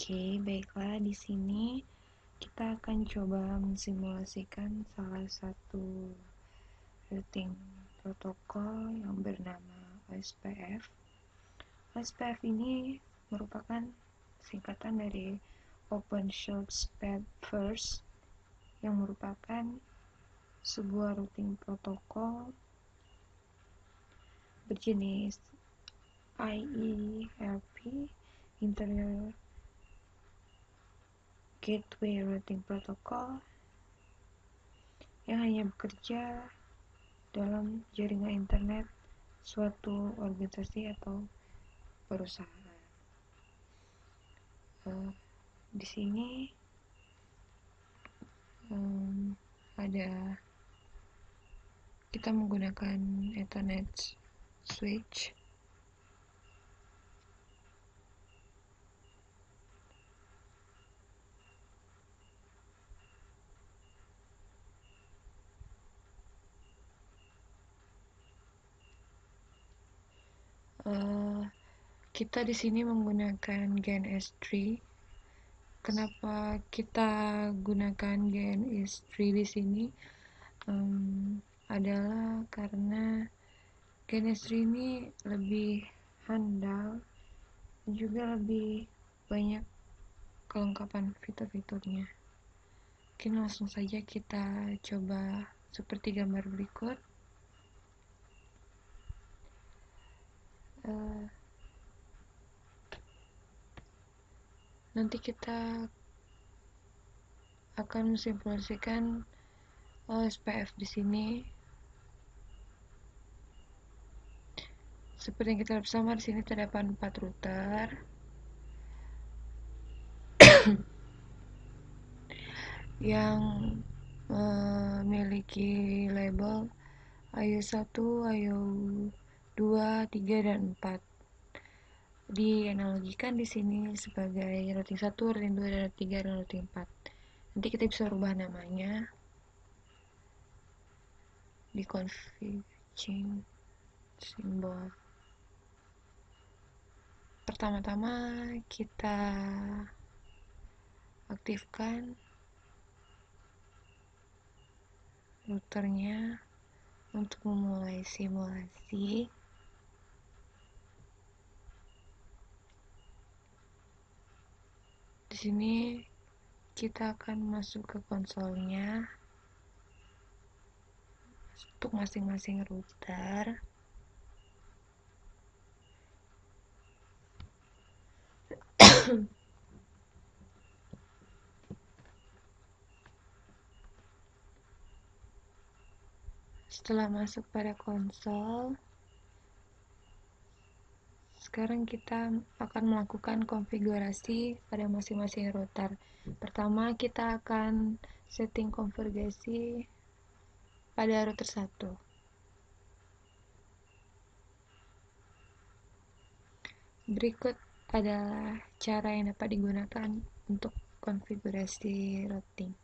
Oke, baiklah, di sini kita akan coba mensimulasikan salah satu routing protokol yang bernama OSPF. OSPF ini merupakan singkatan dari Open Short Spread First, yang merupakan sebuah routing protokol berjenis IERP, Interior Gateway Routing Protocol, yang hanya bekerja dalam jaringan internet suatu organisasi atau perusahaan. Di sini ada kita menggunakan Ethernet switch. Kita di sini menggunakan GaN S3. Kenapa kita gunakan GaN S3 di sini? Adalah karena GaN S3 ini lebih handal, juga lebih banyak kelengkapan fitur-fiturnya. Oke, langsung saja kita coba seperti gambar berikut. Nanti kita akan mensimulasikan OSPF di sini. Seperti yang kita lihat bersama, di sini terdapat 4 router yang memiliki label IO1, IO2, 3, dan 4. Dianalogikan di sini sebagai routing 1, routing 2, dan routing 3, dan routing 4. Nanti kita bisa rubah namanya di config change symbol. Pertama-tama kita aktifkan routernya untuk memulai simulasi. Di sini kita akan masuk ke konsolnya untuk masing-masing router. Setelah masuk pada konsol, sekarang kita akan melakukan konfigurasi pada masing-masing router. Pertama, kita akan setting konfigurasi pada router 1. Berikut adalah cara yang dapat digunakan untuk konfigurasi routing.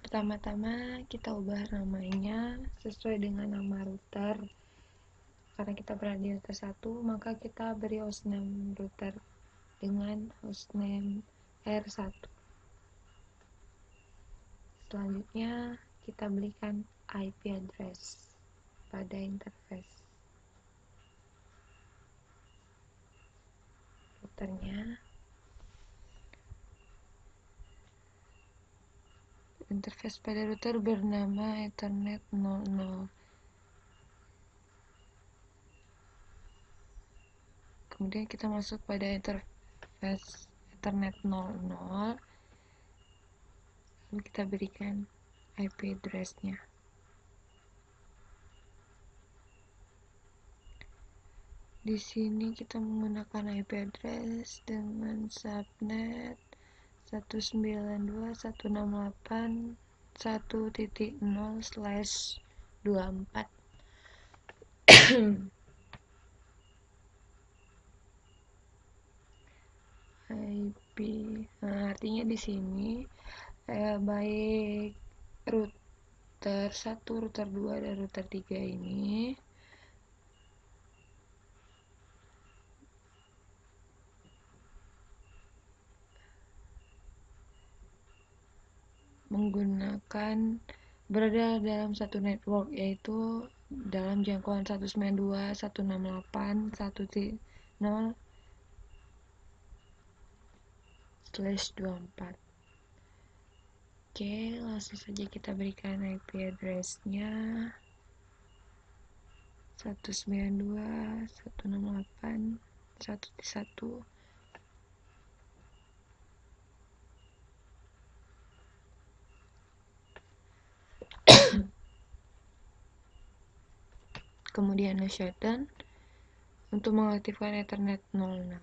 Pertama-tama kita ubah namanya sesuai dengan nama router. Karena kita berada di router 1, maka kita beri hostname router dengan hostname R1. Selanjutnya kita berikan IP address pada interface routernya. Interface pada router bernama Ethernet 00. Kemudian kita masuk pada interface Ethernet 00. Lalu kita berikan IP address-nya. Di sini kita menggunakan IP address dengan subnet 192.168.1.0/24. IP, artinya di sini baik router 1, router 2, dan router 3 ini berada dalam satu network, yaitu dalam jangkauan 192.168.1.0/24. Oke, langsung saja kita berikan IP address-nya 192.168.1.1. Kemudian shutdown untuk mengaktifkan Ethernet 00.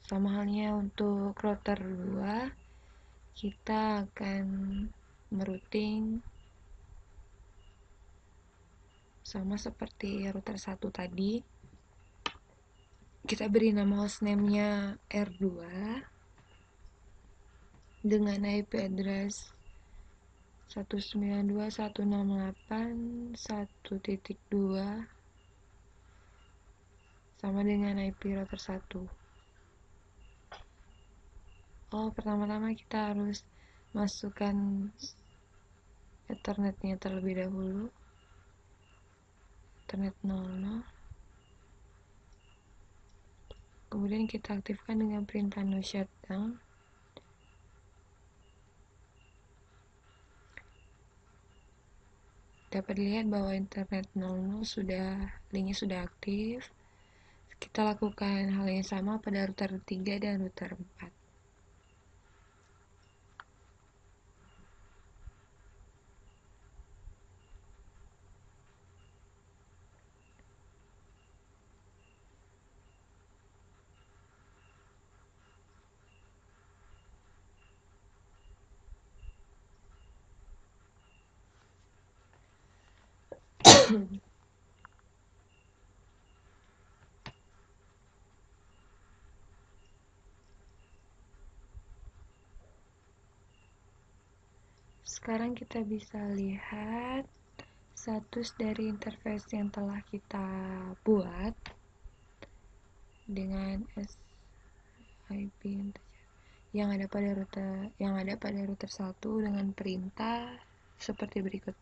Sama halnya untuk router 2, kita akan merouting sama seperti router 1 tadi. Kita beri nama hostname-nya R2 dengan IP address 192.168.1.2 sama dengan IP router 1. Pertama-tama kita harus masukkan Ethernetnya terlebih dahulu. Ethernet 00. Kemudian kita aktifkan dengan perintah no shutdown. Dapat dilihat bahwa Ethernet 00 linknya sudah aktif. Kita lakukan hal yang sama pada router 3 dan router 4. Sekarang kita bisa lihat status dari interface yang telah kita buat dengan SIP yang ada pada router 1 dengan perintah seperti berikut.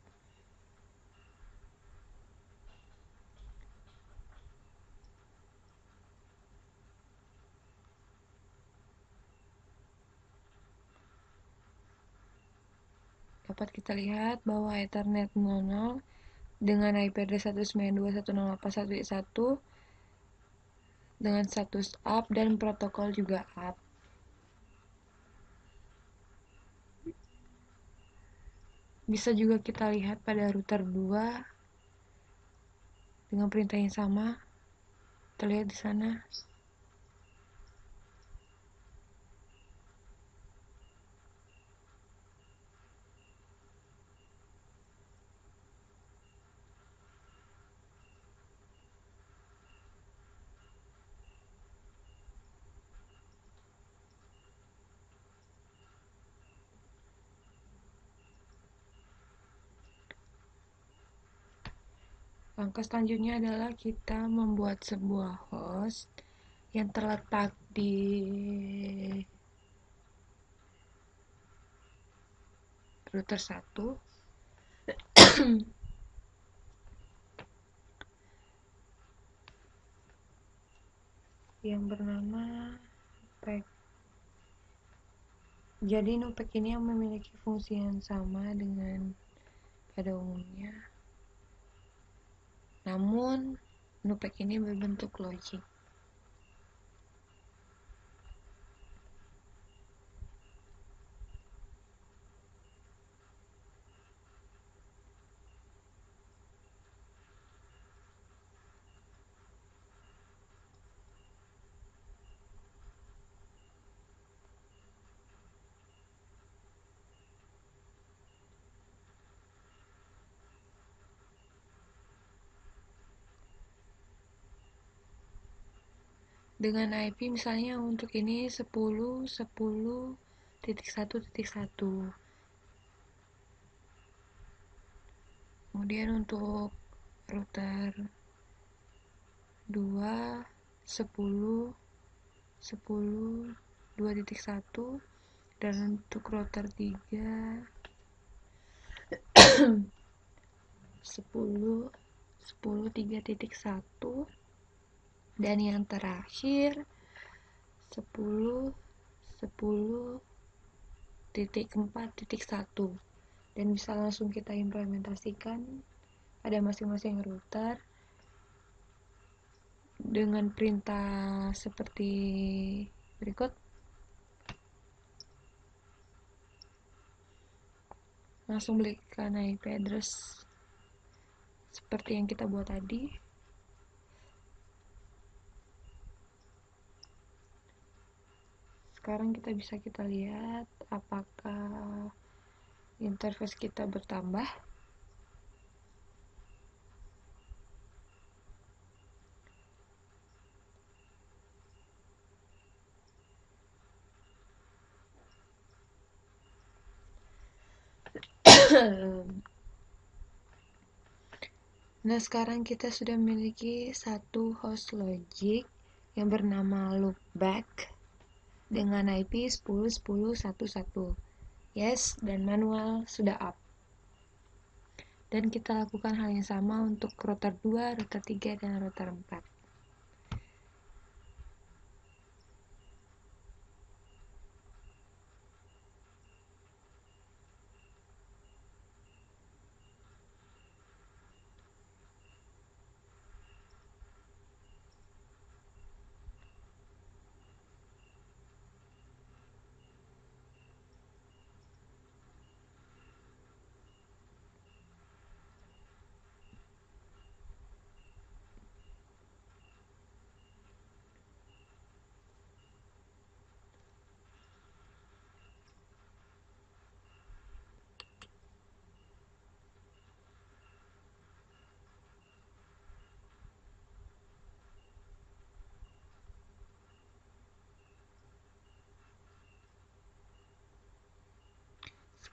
Dapat kita lihat bahwa Ethernet 00 dengan IP address 192.168.1.1 dengan status up dan protokol juga up. Bisa juga kita lihat pada router 2 dengan perintah yang sama. Terlihat di sana. Langkah selanjutnya adalah kita membuat sebuah host yang terletak di router 1 yang bernama NUPEC. Jadi NUPEC ini yang memiliki fungsi yang sama dengan pada umumnya. Namun NUPEC ini berbentuk logik. Dengan IP misalnya untuk ini 10.10.1.1. Kemudian untuk router 2, 10, 10, 2.1, dan untuk router 3, 10, 10, 3.1, dan yang terakhir 10, 10.4.1, dan bisa langsung kita implementasikan pada masing-masing router dengan perintah seperti berikut. Langsung berikan IP address seperti yang kita buat tadi. Sekarang kita lihat apakah interface kita bertambah. Nah, sekarang kita sudah memiliki satu host logic yang bernama loopback dengan IP 10.10.11. Yes, dan manual sudah up. Dan kita lakukan hal yang sama untuk router 2, router 3, dan router 4.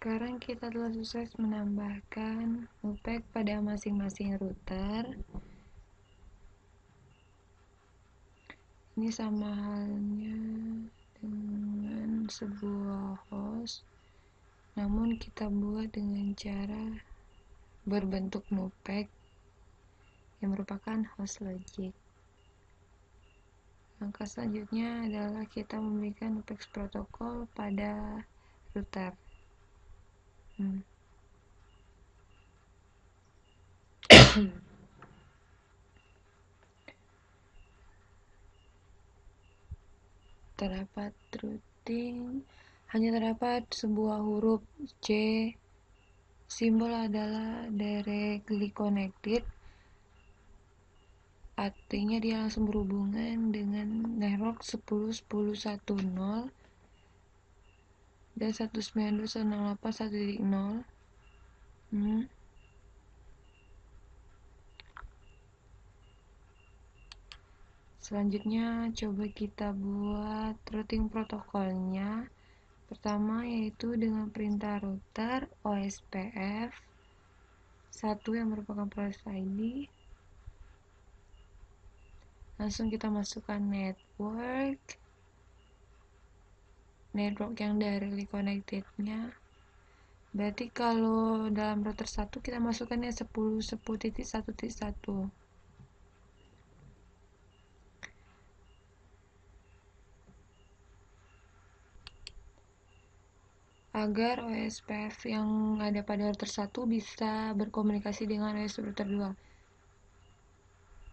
Sekarang kita telah sukses menambahkan loopback pada masing-masing router. Ini sama halnya dengan sebuah host, namun kita buat dengan cara berbentuk loopback yang merupakan host logic. Langkah selanjutnya adalah kita memberikan loopback protokol pada router. Terdapat routing, hanya terdapat sebuah huruf C. Simbol adalah directly connected, artinya dia langsung berhubungan dengan network 10.10.1.0 dan 192.168.1.0. Selanjutnya coba kita buat routing protokolnya. Pertama yaitu dengan perintah router OSPF 1 yang merupakan proses ID. Langsung kita masukkan network yang directly connected-nya. Berarti kalau dalam router 1 kita masukkannya 10.10.1.1. Agar OSPF yang ada pada router 1 bisa berkomunikasi dengan OS router 2,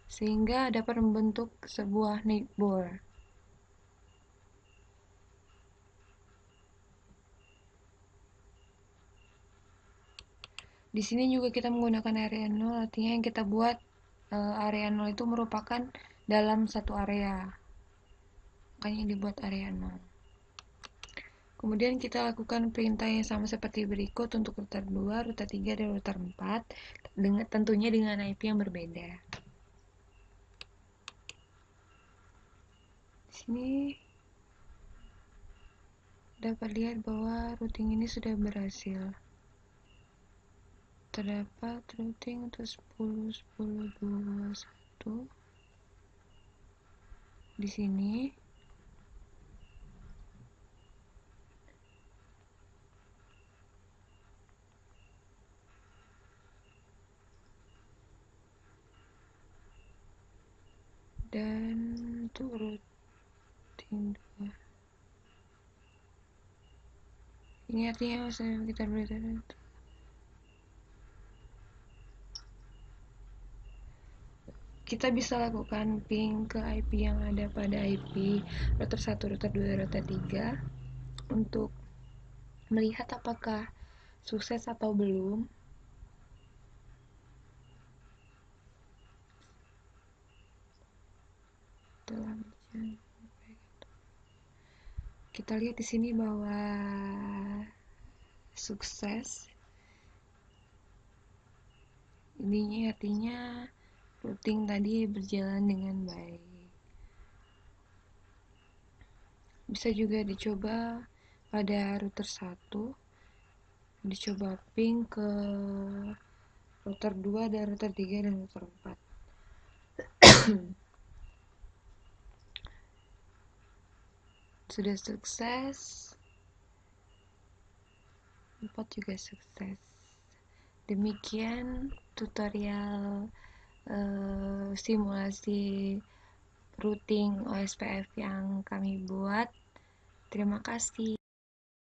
sehingga dapat membentuk sebuah neighbor. Di sini juga kita menggunakan area 0, artinya yang kita buat area 0 itu merupakan dalam satu area, makanya dibuat area 0. Kemudian kita lakukan perintah yang sama seperti berikut untuk router 2, router 3, dan router 4, tentunya dengan IP yang berbeda. Di sini dapat lihat bahwa routing ini sudah berhasil. terdapat routing untuk 10.10.2.1 di sini. Dan untuk routing 2 ini artinya kita beri kita bisa lakukan ping ke IP yang ada pada IP router 1, router 2, router 3 untuk melihat apakah sukses atau belum. Kita lihat di sini bahwa sukses. Ini artinya routing tadi berjalan dengan baik. Bisa juga dicoba pada router 1, dicoba ping ke router 2 dan router 3 dan router 4. Sudah sukses, 4 juga sukses. Demikian tutorial simulasi routing OSPF yang kami buat. Terima kasih.